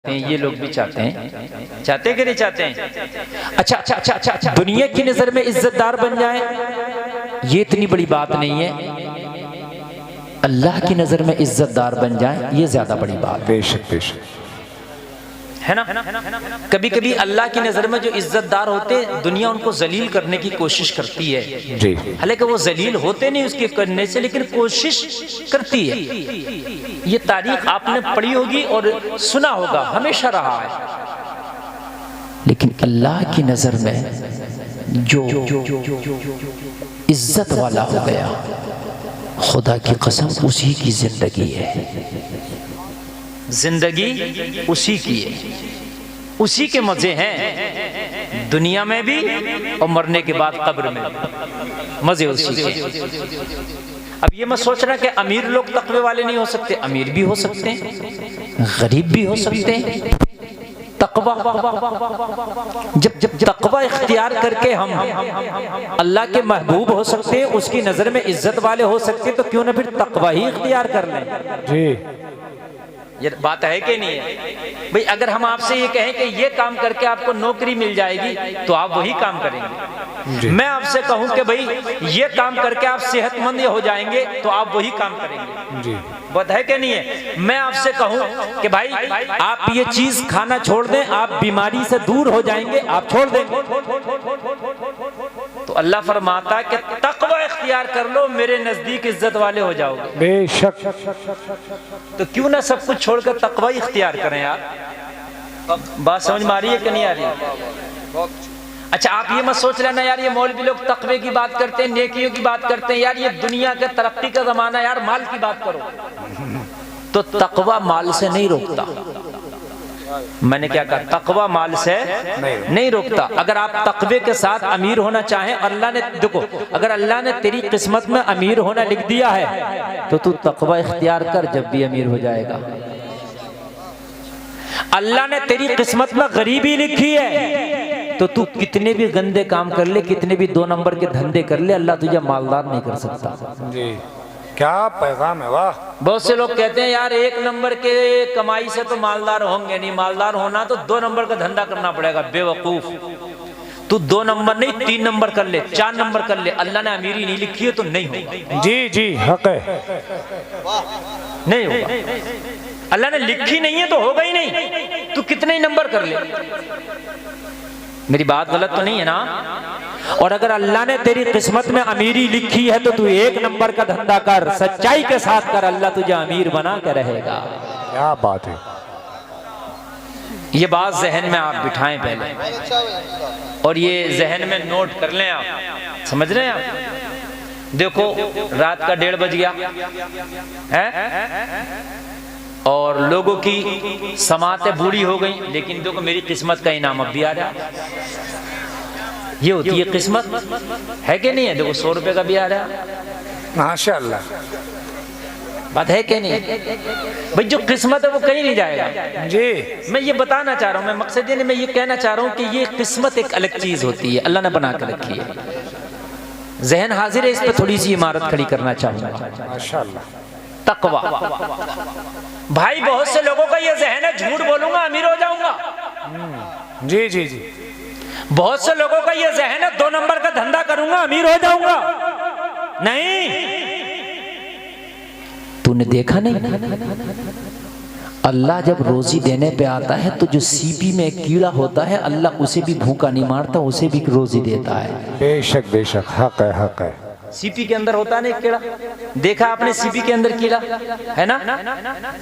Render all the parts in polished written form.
ये लोग भी चाहते हैं, चाहते कि नहीं चाहते हैं? अच्छा, दुनिया की नजर में इज्जतदार बन जाए ये इतनी बड़ी बात नहीं है, अल्लाह की नजर में इज्जतदार बन जाए ये ज्यादा बड़ी बात है। बेशक बेशक है ना। कभी कभी अल्लाह की नजर में जो इज्जतदार होते दुनिया उनको जलील करने की कोशिश करती है जी। हालांकि वो जलील होते नहीं उसके करने से, लेकिन कोशिश करती है। ये तारीख आपने पढ़ी होगी और सुना होगा, हमेशा रहा है। लेकिन अल्लाह की नजर में जो इज्जत वाला हो गया, खुदा की कसम उसी की जिंदगी है, जिंदगी उसी की है, उसी के मजे हैं दुनिया में भी और मरने के बाद कब्र में मजे उसी के। अब ये मत सोचना कि अमीर लोग तकवे वाले नहीं हो सकते, अमीर भी हो सकते हैं, गरीब भी हो सकते हैं। तकवा जब तकवा इख्तियार करके हम अल्लाह के महबूब हो सकते हैं, उसकी नजर में इज्जत वाले हो सकते हैं, तो क्यों ना फिर तकवा ही इख्तियार कर लें। जी ये बात है कि नहीं है भाई? अगर हम आपसे ये कहें कि ये काम करके आपको नौकरी मिल जाएगी तो आप वही काम करेंगे। मैं आपसे कहूं कि भाई ये काम करके आप सेहतमंद हो जाएंगे तो आप वही काम करेंगे। जी बात है कि नहीं है? मैं आपसे कहूं कि भाई आप ये चीज खाना छोड़ दें, आप बीमारी से दूर हो जाएंगे, आप छोड़ देंगे। तो अल्लाह फरमाता है कि तकवा इख्तियार कर लो, मेरे नजदीक इज्जत वाले हो जाओगे। बेशक। तो क्यों ना सब कुछ छोड़कर तकवा ही इख्तियार करें यार। बात समझ में आ रही है कि नहीं आ रही है? अच्छा आप ये मत सोच लेना यार ये मौलवी लोग तकवे की बात करते हैं, नेकियों की बात करते हैं, यार ये दुनिया के तरक्की का जमाना, यार माल की बात करो। तो तकवा माल से नहीं रोकता। मैंने क्या कहा? तकवा माल से नहीं रोकता। अगर आप तकवे के साथ अमीर होना चाहें, अल्लाह ने देखो अगर अल्लाह ने तेरी किस्मत में अमीर होना लिख दिया है तो तू तकवा इख्तियार कर, जब भी अमीर हो जाएगा। अल्लाह ने तेरी किस्मत में गरीबी लिखी है तो तू कितने भी गंदे काम कर ले, कितने भी 2 नंबर के धंधे कर ले, अल्लाह तुझे मालदार नहीं कर सकता। जी क्या पैगाम है, वाह। बहुत से लोग कहते हैं यार 1 नंबर के कमाई से तो मालदार होंगे नहीं, मालदार होना तो 2 नंबर का धंधा करना पड़ेगा। बेवकूफ, तू 2 नंबर नहीं 3 नंबर कर ले, 4 नंबर कर ले, अल्लाह ने अमीरी नहीं लिखी है तो नहीं होगा। जी जी हक है, नहीं होगा। अल्लाह ने लिखी नहीं है तो होगा ही नहीं, तू कितने ही नंबर कर ले। मेरी बात गलत तो नहीं है ना? और अगर अल्लाह ने तेरी किस्मत में अमीरी लिखी है तो तू 1 नंबर का धंधा कर, सच्चाई के साथ कर, अल्लाह तुझे अमीर बना के रहेगा। क्या बात है। ये बात जहन में आप बिठाएं पहले, और ये जहन में नोट कर लें। आप समझ रहे हैं? आप देखो रात का 1:30 बज गया है और लोगों की समातें बूढ़ी हो गई, लेकिन देखो मेरी किस्मत का इनाम अब भी आ रहा है। ये होती है किस्मत, है कि नहीं है? देखो 100 रुपए का भी आ रहा है, माशाअल्लाह। बात है कि नहीं? भाई जो किस्मत है वो कहीं नहीं जाएगा। जी मैं ये बताना चाह रहा हूँ, मैं मकसद ये नहीं, मैं ये कहना चाह रहा हूँ कि ये किस्मत एक अलग चीज होती है, अल्लाह ने बना कर रखी है। जहन हाजिर है, इस पर थोड़ी सी इमारत खड़ी करना चाहूंगा। माशाअल्लाह। तकवा भाई, बहुत से लोगों का ये जहन है झूठ बोलूंगा अमीर हो जाऊंगा। जी जी जी। बहुत से लोगों का ये जहन है 2 नंबर का धंधा करूंगा अमीर हो जाऊंगा। नहीं, तूने देखा नहीं? अल्लाह जब रोजी देने पे आता है तो जो सीपी में एक कीड़ा होता है, अल्लाह उसे भी भूखा नहीं मारता, उसे भी रोजी देता है। बेशक बेशक हक है, हक है। सीपी के अंदर होता है ना एक कीड़ा, देखा आपने सीपी के अंदर कीड़ा है ना?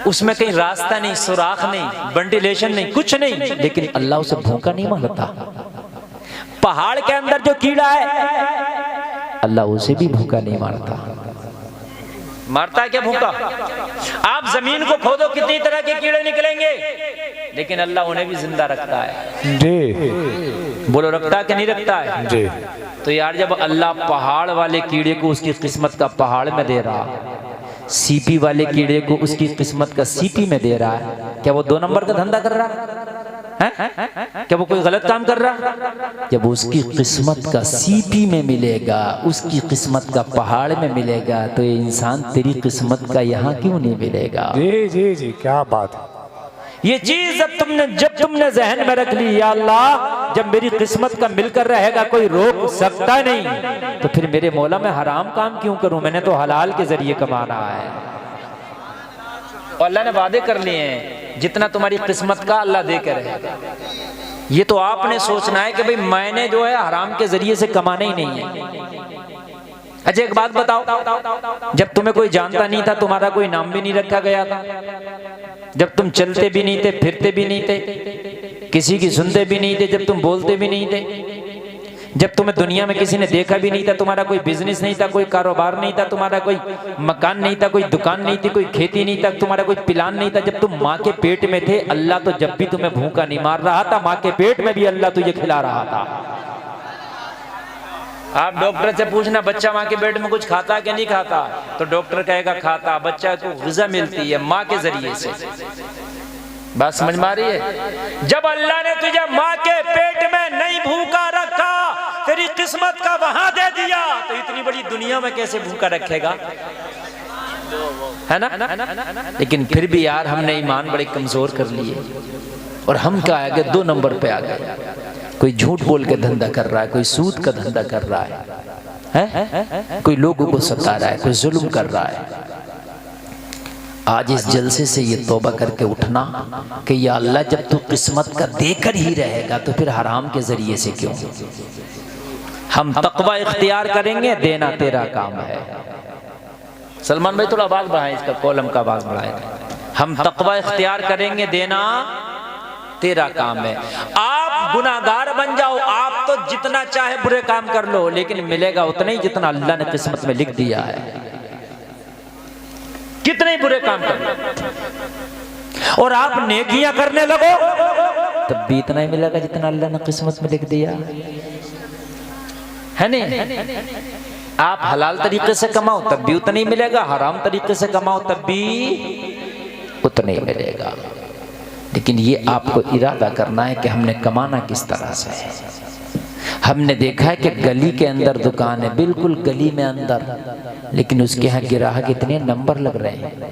उसमें कहीं रास्ता नहीं, सुराख नहीं, वेंटिलेशन नहीं, कुछ नहीं, लेकिन अल्लाह उसे भूखा नहीं मारता। पहाड़ के अंदर जो कीड़ा है अल्लाह उसे भी भूखा नहीं मारता। मारता है क्या भूखा? आप जमीन को खोदो कितनी तरह के कीड़े निकलेंगे, लेकिन अल्लाह उन्हें भी जिंदा रखता है। जी बोलो, रखता है कि नहीं रखता है? जी। तो यार जब अल्लाह पहाड़ वाले कीड़े को उसकी किस्मत का पहाड़ में दे रहा, सीपी वाले कीड़े को उसकी किस्मत का सीपी में दे रहा है, क्या वो 2 नंबर का धंधा कर रहा है? क्या वो कोई गलत काम कर रहा? जब उसकी किस्मत का सीपी में मिलेगा, उसकी किस्मत का पहाड़ में मिलेगा, तो ये इंसान तेरी किस्मत का यहाँ क्यों नहीं मिलेगा? जी जी जी क्या बात है। ये चीज जब तुमने जहन में रख ली, या अल्लाह जब मेरी किस्मत का मिलकर रहेगा कोई रोक सकता नहीं, तो फिर मेरे मौला मैं हराम काम क्यों करूं, मैंने तो हलाल के जरिए कमाना है। और अल्लाह ने वादे कर लिए हैं जितना तुम्हारी किस्मत का अल्लाह दे के रहेगा। ये तो आपने सोचना है कि भाई मैंने जो है हराम के जरिए से कमाना ही नहीं है। अच्छा एक बात बताओ, जब तुम्हें कोई जानता नहीं था, तुम्हारा कोई नाम भी नहीं रखा गया था, जब तुम चलते भी नहीं थे, फिरते भी नहीं थे, किसी की सुनते भी नहीं थे, जब तुम बोलते भी नहीं थे, जब तुम्हें दुनिया में किसी ने देखा भी नहीं था, तुम्हारा कोई बिजनेस नहीं था, कोई कारोबार नहीं था, तुम्हारा कोई मकान नहीं था, कोई दुकान नहीं थी, कोई खेती नहीं था, तुम्हारा कोई प्लान नहीं था, जब तुम माँ के पेट में थे, अल्लाह तो जब भी तुम्हें भूखा नहीं मार रहा था, माँ के पेट में भी अल्लाह तुझे खिला रहा था। आप डॉक्टर से पूछना बच्चा माँ के पेट में कुछ खाता कि नहीं खाता, तो डॉक्टर कहेगा खाता। बच्चा को ग़िज़ा मिलती है माँ के जरिए से। बात समझ में आ रही है? जब अल्लाह ने तुझे माँ के पेट में नहीं भूखा रखा, तेरी किस्मत का वहां दे दिया, तो इतनी बड़ी दुनिया में कैसे भूखा रखेगा, है ना? लेकिन फिर भी यार हमने ईमान बड़े कमजोर कर लिए और हम क्या आ गए, 2 नंबर पे आ गए। कोई झूठ बोल के धंधा कर रहा है, कोई सूद का धंधा कर रहा है? कोई लोगों को सता रहा है, कोई जुल्म कर रहा है। आज इस जलसे से ये तौबा करके उठना कि या अल्लाह जब तू किस्मत का देकर ही रहेगा तो फिर हराम के जरिए से क्यों। हम तकवा इख्तियार करेंगे, देना तेरा काम है। सलमान भाई थोड़ा आवाज बढ़ाएं, इसका कॉलम का आवाज बढ़ाएं। हम तकवा इख्तियार करेंगे, देना तेरा काम है। आप गुनाहगार बन जाओ, आप तो जितना चाहे बुरे काम कर लो, लेकिन मिलेगा उतना ही जितना अल्लाह ने किस्मत में लिख दिया है। कितने बुरे काम कर लो और आप नेकियां करने लगो, तब भी इतना ही मिलेगा जितना अल्लाह ने किस्मत में लिख दिया है। नहीं, आप हलाल तरीके से कमाओ तब भी उतना ही मिलेगा, हराम तरीके से कमाओ तब भी उतना ही मिलेगा। लेकिन ये आपको इरादा करना है कि हमने कमाना किस तरह से है। हमने देखा है कि गली के अंदर दुकान है, बिल्कुल गली में अंदर, लेकिन उसके यहाँ ग्राहक इतने नंबर लग रहे हैं।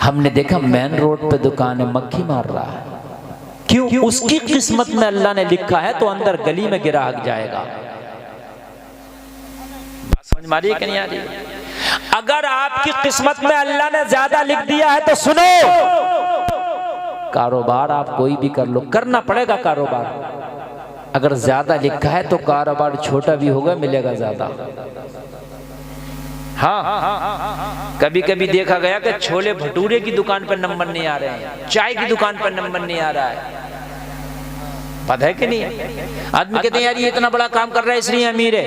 हमने देखा मेन रोड पे दुकान है, मक्खी मार रहा है। क्यों? उसकी किस्मत में अल्लाह ने लिखा है तो अंदर गली में ग्राहक जाएगा। समझ मारी कि नहीं आ रही? अगर आपकी किस्मत में अल्लाह ने ज्यादा लिख दिया है तो सुनो, कारोबार आप कोई भी कर लो, करना पड़ेगा कारोबार। अगर ज्यादा लिखा है तो कारोबार छोटा भी होगा, मिलेगा ज्यादा। हाँ, कभी कभी देखा गया कि छोले भटूरे की दुकान पर नंबर नहीं आ रहे हैं, चाय की दुकान पर नंबर नहीं आ रहा है। पता है कि नहीं? आदमी कहते हैं यार ये इतना बड़ा काम कर रहा है इसलिए अमीर है।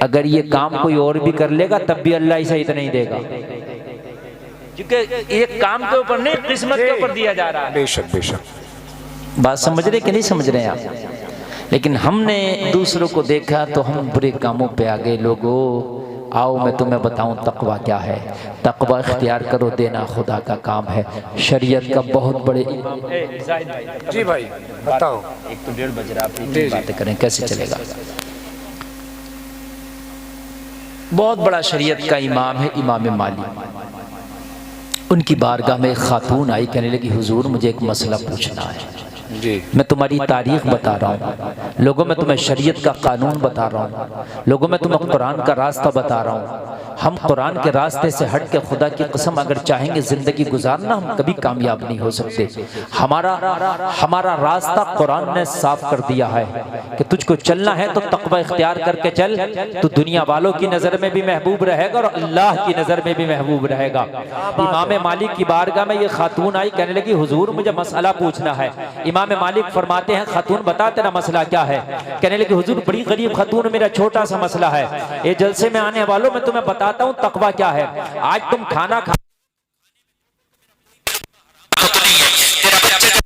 अगर ये काम कोई और भी कर लेगा तब भी अल्लाह इसे इतना ही देगा, क्योंकि एक काम के ऊपर नहीं, किस्मत के ऊपर दिया जा रहा है। बेशक बेशक। बात समझ रहे कि नहीं समझ रहे हैं आप? लेकिन हमने दूसरों को देखा तो हम बुरे कामों पे आ गए। लोगों आओ मैं तुम्हें बताऊं तकवा क्या है। तकवा इख्तियार करो, देना खुदा का काम है। शरीयत का बहुत बड़े जी भाई बताओ। 1 तो 1:30 बज रहा, आप बातें करें कैसे चलेगा? बहुत बड़ा शरीयत का इमाम है इमाम मालिक। उनकी बारगाह में एक खातून आई, कहने लगी हुजूर मुझे एक मसला पूछना है। जी। मैं तुम्हारी तारीख बता रहा हूँ, लोगों में तुम्हें शरीयत का कानून बता रहा हूँ, लोगों में तुम्हें कुरान का रास्ता बता रहा हूँ। हम कुरान के रास्ते से हट के खुदा की कसम अगर चाहेंगे जिंदगी गुजारना, हम कभी कामयाब नहीं हो सकते। हमारा रास्ता कुरान ने साफ कर दिया है कि तुझको चलना है तो तकवा इख्तियार करके चल, तो दुनिया वालों की नजर में भी महबूब रहेगा और अल्लाह की नजर में भी महबूब रहेगा। इमाम मालिक की बारगाह में ये खातून आई, कहने लगी हुजूर मुझे मसला पूछना है। इमाम मालिक फरमाते हैं खातून बता तेरा मसला क्या है? कहने लगी हुजूर बड़ी गरीब खातून, मेरा छोटा सा मसला है। ये जलसे में आने वालों मैं तुम्हें बताता हूँ तकवा क्या है। आज तुम खाना खा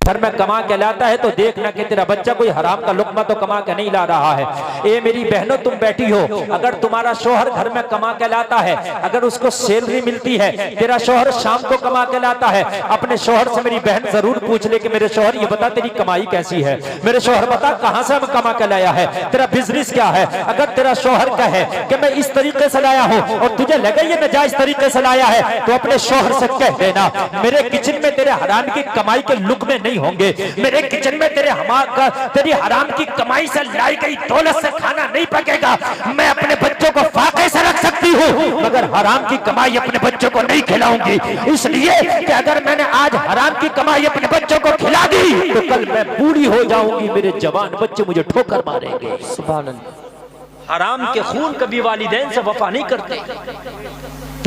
घर में कमा के लाता है तो देखना कि तेरा बच्चा कोई हराम का लुक्मा तो कमा के नहीं ला रहा है। ए मेरी बहनों, तुम बैठी हो, अगर तुम्हारा शोहर घर में कमा के लाता है, अगर उसको सैलरी मिलती है, तेरा शोहर शाम को कमा के लाता है, अपने शोहर से मेरी बहन जरूर पूछ ले कि मेरे शोहर ये बता तेरी कमाई कैसी है, मेरे शोहर बता कहां से कमा के लाया है, तेरा बिजनेस क्या है। अगर तेरा शोहर कहे कि मैं इस तरीके से लाया हूं और तुझे लगे ये नाजायज तरीके से लाया है, तो अपने शोहर से कह देना मेरे किचन में तेरे हराम की कमाई के लुक़मे नहीं होंगे, मेरे किचन में तेरी हराम की कमाई से लाई गई दौलत से खाना नहीं पकेगा। मैं अपने बच्चों को फाके से रख सकती हूँ मगर हराम की कमाई अपने बच्चों को नहीं खिलाऊंगी, इसलिए कि अगर मैंने आज हराम की कमाई अपने बच्चों को खिला दी तो कल मैं बूढ़ी हो जाऊंगी, मेरे जवान बच्चे मुझे ठोकर मारेंगे। सुभान अल्लाह। हराम के खून कभी वालिदैन से वफा नहीं करते,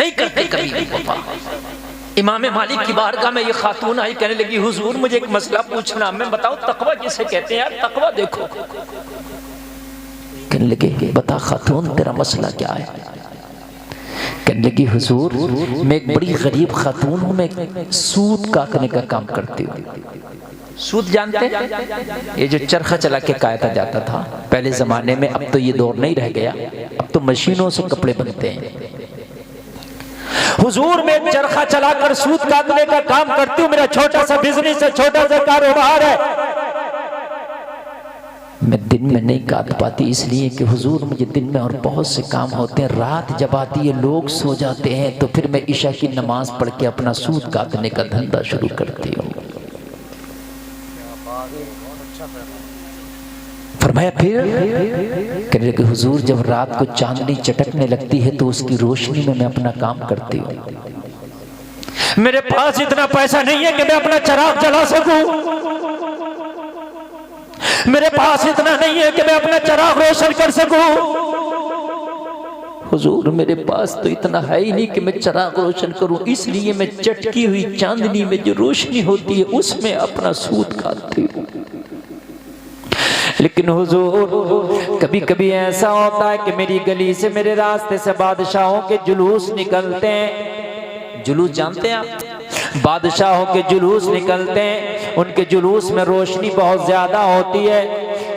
नहीं करते कभी भी वफा। इमाम मालिक की बारगाह में ये खातून आई, कहने लगी हुजूर मुझे एक मसला पूछना, मैं बताओ तकवा किसे कहते हैं यार, तकवा देखो। कहने लगे बता खातून तेरा मसला क्या है। कहने लगी हुजूर मैं एक बड़ी गरीब खातून हूँ, मैं सूद काटने का काम करती हूँ। सूद जानते हैं? ये जो चरखा चला के काटा जाता था पहले जमाने में, अब तो ये दौर नहीं रह गया, अब तो मशीनों से कपड़े बनते हैं। हुजूर मैं चरखा चलाकर सूद काटने का काम करती हूँ, मेरा छोटा सा बिजनेस है, छोटा सा कारोबार है। मैं दिन में नहीं काट पाती इसलिए कि हुजूर मुझे दिन में और बहुत से काम होते हैं, रात जब आती है लोग सो जाते हैं तो फिर मैं ईशा की नमाज पढ़ के अपना सूद काटने का धंधा शुरू करती हूँ। फरमाया फिर कहने लगे हुजूर जब रात को चांदनी चटकने लगती है तो उसकी रोशनी में मैं अपना काम करती हूँ। मेरे पास इतना पैसा नहीं है कि मैं अपना चिराग जला सकूं, मेरे पास इतना नहीं है कि मैं अपना चिराग रोशन कर सकूं। हुजूर मेरे पास तो इतना है ही नहीं कि मैं चिराग रोशन करूं, इसलिए मैं चटकी हुई चांदनी में जो रोशनी होती है उसमें अपना सूद काटती हूँ। लेकिन हुजूर कभी कभी ऐसा होता है कि मेरी गली से, मेरे रास्ते से बादशाहों के जुलूस निकलते हैं। जुलूस जानते हैं आप? बादशाहों के जुलूस निकलते हैं, उनके जुलूस में रोशनी बहुत ज्यादा होती है,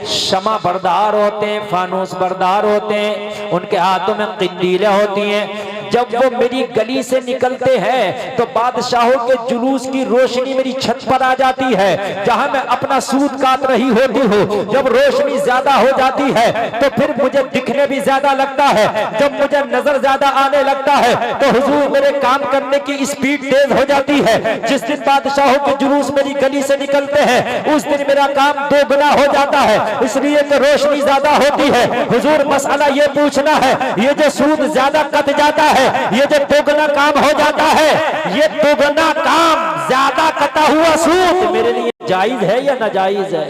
शमा बरदार होते हैं, फानूस बरदार होते हैं, उनके हाथों में किंदीलें होती हैं। जब वो मेरी गली से निकलते हैं तो बादशाहों के जुलूस की रोशनी मेरी छत पर आ जाती है, जहां मैं अपना सूद काट रही होती हूँ। जब रोशनी ज्यादा हो जाती है तो फिर मुझे दिखने भी ज्यादा लगता है, जब मुझे नजर ज्यादा आने लगता है तो हुजूर मेरे काम करने की स्पीड तेज हो जाती है। जिस दिन बादशाहों के जुलूस मेरी गली से निकलते हैं उस दिन मेरा काम दोगुना हो जाता है, इसलिए तो रोशनी ज्यादा होती है। हुजूर मसला ये पूछना है, ये जो सूद ज्यादा कट जाता है, ये जो दोगुना काम हो जाता है, ये दोगुना काम ज्यादा कटा हुआ सूद मेरे लिए जायज है या नाजायज है?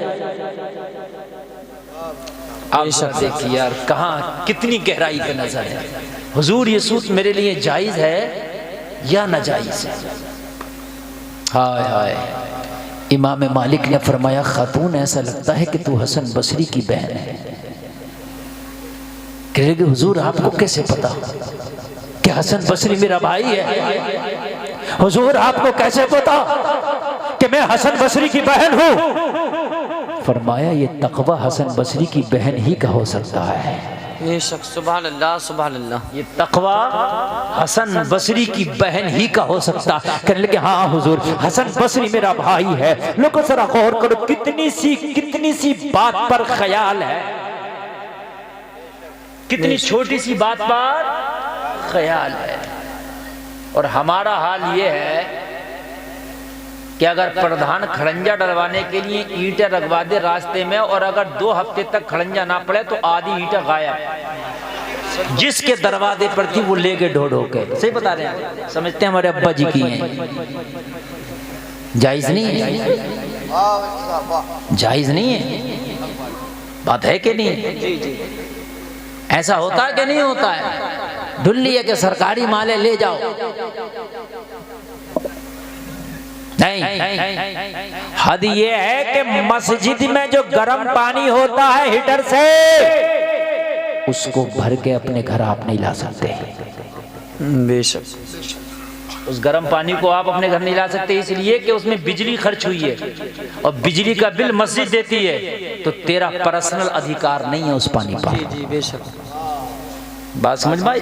आप सब देखिए यार कहाँ कितनी गहराई पे नजर है। हुजूर ये सूद मेरे लिए जायज है या नाजायज है? हाय हाय। इमाम मालिक ने फरमाया खातून ऐसा लगता है कि तू हसन बसरी की बहन है। कह रहे हुजूर आपको कैसे पता कि हसन बसरी मेरा भाई है? हुजूर आपको कैसे पता कि मैं हसन बसरी की बहन हूँ? फरमाया ये तकवा हसन बसरी की बहन ही का हो सकता है। ये शख्स सुभान अल्लाह सुभान अल्लाह, ये तकवा हसन बसरी की बहन ही का हो सकता। कहने लगे हाँ हुजूर हसन बसरी मेरा भाई है। लोगों जरा गौर करो कितनी सी बात पर ख्याल है, कितनी छोटी सी बात पर ख्याल है। और हमारा हाल ये है कि अगर प्रधान खड़ंजा डलवाने के लिए ईंटें रखवा दे रास्ते में और अगर 2 हफ्ते तक खड़ंजा ना पड़े तो आधी ईंटें गायब। जिसके दरवाजे पर थी वो ले गए ढो के। सही बता रहे हैं, समझते हैं हमारे अब्बा जी की हैं। जायज नहीं है, जायज नहीं है, बात है कि नहीं? जी जी ऐसा होता है कि नहीं होता है? ढुल्ली है कि सरकारी माले ले जाओ, नहीं। हद ये है कि मस्जिद में जो गर्म पानी होता है हीटर से, उसको भर के अपने घर आप नहीं ला सकते। बेशक। उस गर्म पानी को आप अपने घर नहीं ला सकते, इसलिए कि उसमें बिजली खर्च हुई है और बिजली का बिल मस्जिद देती है, तो तेरा पर्सनल अधिकार नहीं है उस पानी पर। जी जी बेशक। बात समझ भाई?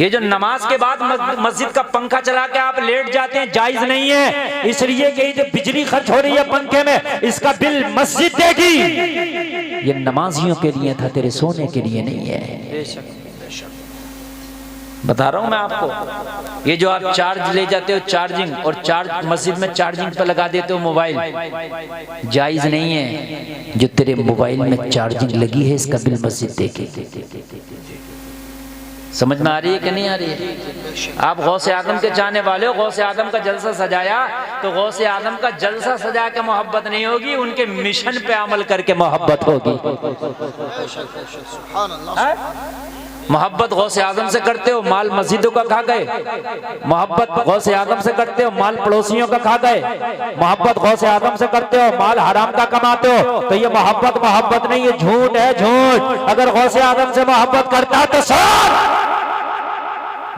ये जो नमाज के बाद मस्जिद का पंखा चला के आप लेट जाते हैं, जायज नहीं है, इसलिए कि जो बिजली खर्च हो रही है पंखे में, इसका बिल मस्जिद देगी। ये नमाजियों के लिए था, तेरे सोने के लिए नहीं है। बेशक बता रहा हूं मैं आपको। ये जो आप चार्ज ले जाते हो, चार्जिंग, और चार्ज मस्जिद में चार्जिंग पे लगा देते हो मोबाइल, जायज नहीं है। जो तेरे मोबाइल में चार्जिंग लगी है, इसका बिल मस्जिद देगी। समझ में आ रही है कि नहीं आ रही है? आप गौसे आदम के चाहने वाले हो, गौसे आदम का जलसा सजाया, तो गौसे आदम का जलसा सजा के मोहब्बत नहीं होगी, उनके मिशन पे अमल करके मोहब्बत होगी। मोहब्बत गौसे आदम से करते हो, माल मस्जिदों का खा गए। मोहब्बत गौसे आदम से करते हो, माल पड़ोसियों का खा गए। मोहब्बत गौसे आदम से करते हो, माल हराम का कमाते हो, तो ये मोहब्बत नहीं है, झूठ है, झूठ। अगर गौसे आदम से मोहब्बत करता तो सर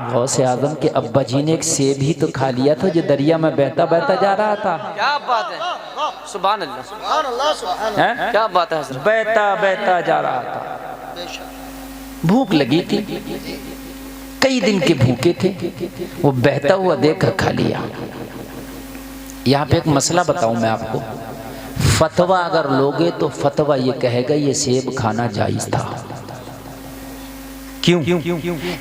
गौसे आदम के अब्बा जी ने एक सेब ही तो खा लिया था, जो दरिया में बहता बहता जा रहा था। क्या बात है, सुभान अल्लाह, सुभान अल्लाह, सुभान अल्लाह। क्या बात है हज़रत? बहता बहता जा रहा था, भूख लगी थी, कई दिन के भूखे थे, वो बहता हुआ देखकर खा लिया। यहाँ पे एक मसला बताऊं मैं आपको, फतवा अगर लोगे तो फतवा ये कहेगा ये सेब खाना जायज था। क्यों?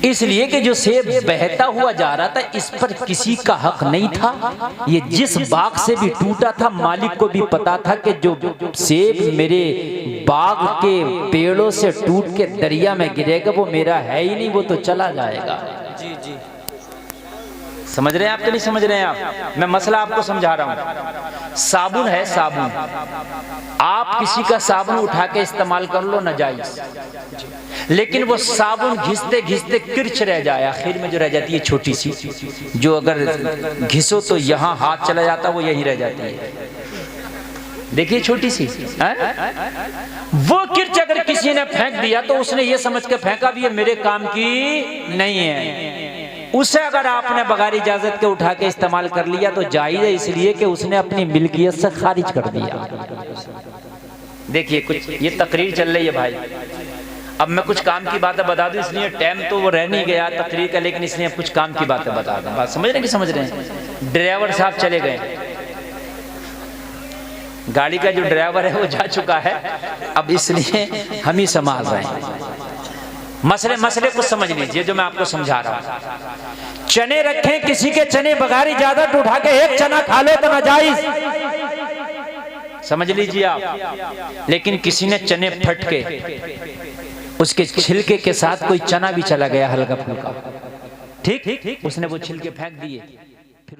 इसलिए कि जो सेब बहता हुआ जा रहा था, इस पर किसी का हक नहीं था। ये जिस बाग से भी टूटा था, मालिक को भी पता था कि जो सेब मेरे बाग के पेड़ों से टूट के दरिया में गिरेगा वो मेरा है ही नहीं, वो तो चला जाएगा। जी जी समझ रहे हैं आप कि नहीं समझ रहे हैं आप? मैं मसला आपको समझा रहा हूं। साबुन है, साबुन, आप किसी का साबुन उठा के इस्तेमाल कर लो, नाजायज, लेकिन वो साबुन घिसते घिसते किरच रह जाए, आखिर में जो रह जाती है छोटी सी, जो अगर घिसो तो यहाँ हाथ चला जाता, वो यहीं रह जाती है। देखिए छोटी सी वो किरच अगर किसी ने फेंक दिया तो उसने ये समझ के फेंका भी ये मेरे काम की नहीं है। उसे अगर आपने बगैर इजाजत के उठा के इस्तेमाल कर लिया तो जायज है, इसलिए कि उसने अपनी मिल्कियत से खारिज कर दिया। देखिए कुछ ये तकरीर चल रही है भाई, अब मैं कुछ काम की बातें बता दूं, इसलिए टाइम तो वो रह नहीं गया तकरीर का, लेकिन इसलिए कुछ काम की बातें बता दूं। बात समझ रहे हैं कि समझ रहे हैं? ड्राइवर साहब चले गए, गाड़ी का जो ड्राइवर है वो जा चुका है, अब इसलिए हम ही संभाल रहे हैं। मसले को समझ लीजिए जो मैं आपको समझा रहा हूं। चने रखे, किसी के चने बगैर इजाजत उठा के एक चना खा लो तो नाजायज, समझ लीजिए आप। लेकिन किसी ने चने फट के उसके छिलके के साथ कोई चना भी चला गया हल्का फुल्का, ठीक, उसने वो छिलके फेंक दिए, फिर